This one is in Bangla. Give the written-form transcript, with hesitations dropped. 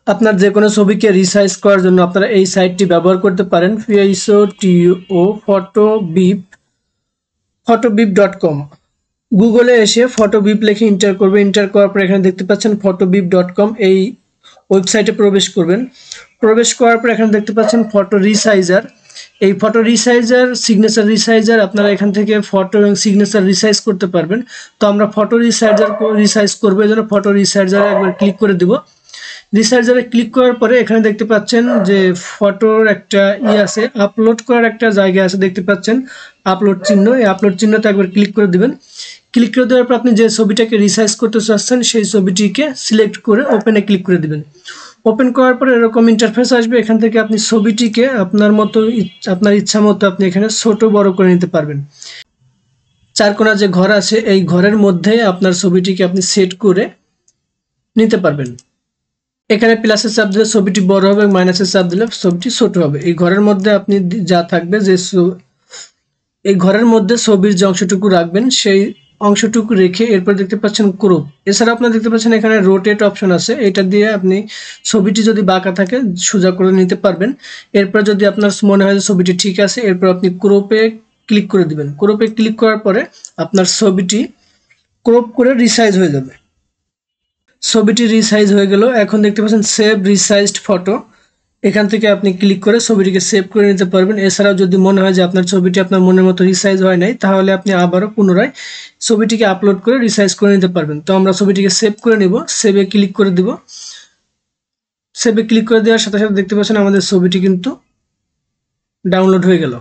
আপনার যে কোনো ছবিকে রিসাইজ করার জন্য আপনারা এই সাইটটি ব্যবহার করতে পারেন, photobip.com। গুগলে এসে ফটোবিপ লিখে এন্টার করবে, এন্টার করার পর এখানে দেখতে পাচ্ছেন photobip.com, এই ওয়েবসাইটে প্রবেশ করবেন। প্রবেশ করার পর এখানে দেখতে পাচ্ছেন ফটো রিসাইজার। এই ফটো রিসাইজার, সিগনেচার রিসাইজার, আপনারা এখান থেকে ফটো এবং সিগনেচার রিসাইজ করতে পারবেন। তো আমরা ফটো রিসাইজ করবো, এই জন্য ফটো রিসাইজারে একবার ক্লিক করে দিব। রিসাইজারে ক্লিক করার পরে এখানে দেখতে পাচ্ছেন যে ফটোর একটা আছে, আপলোড করার একটা জায়গা আছে, দেখতে পাচ্ছেন আপলোড চিহ্ন। এই আপলোড চিহ্নতে একবার ক্লিক করে দিবেন। ক্লিক করে দেওয়ার পর আপনি যে ছবিটাকে রিসাইজ করতে চাচ্ছেন সেই ছবিটিকে সিলেক্ট করে ওপেনে ক্লিক করে দিবেন। ওপেন করার পরে এরকম ইন্টারফেস আসবে। এখান থেকে আপনি ছবিটিকে আপনার মতো, আপনার ইচ্ছা মতো আপনি এখানে ছোট বড় করে নিতে পারবেন। চার কোণা যে ঘর আছে এই ঘরের মধ্যে আপনার ছবিটিকে আপনি সেট করে নিতে পারবেন। এখানে প্লাসের চাপ দিলে ছবিটি বড় হবে, মাইনাসের চাপ দিলে ছবিটি ছোট হবে। এই ঘরের মধ্যে আপনি যা থাকবে, যে এই ঘরের মধ্যে ছবির যে অংশটুকু রাখবেন সেই অংশটুকু রেখে এরপর দেখতে পাচ্ছেন ক্রপ। এছাড়া আপনারা দেখতে পাচ্ছেন এখানে রোটেট অপশন আছে, এটা দিয়ে আপনি ছবিটি যদি বাঁকা থাকে সোজা করে নিতে পারবেন। এরপর যদি আপনার মনে হয় যে ছবিটি ঠিক আছে, এরপর আপনি ক্রপে ক্লিক করে দিবেন। ক্রপে ক্লিক করার পরে আপনার ছবিটি ক্রপ করে রিসাইজ হয়ে যাবে। ছবিটি রিসাইজ হয়ে গেল। এখন দেখতে পাচ্ছেন সেভ রিসাইজড ফটো, এখান থেকে আপনি ক্লিক করে ছবিটিকে সেভ করে নিতে পারবেন। এছাড়াও যদি মনে হয় যে আপনার ছবিটি আপনার মনের মতো রিসাইজ হয় নাই, তাহলে আপনি আবারও পুনরায় ছবিটিকে আপলোড করে রিসাইজ করে নিতে পারবেন। তো আমরা ছবিটিকে সেভ করে নিব, সেভে ক্লিক করে দিব। সেভে ক্লিক করে দেওয়ার সাথে সাথে দেখতে পাচ্ছেন আমাদের ছবিটি কিন্তু ডাউনলোড হয়ে গেল।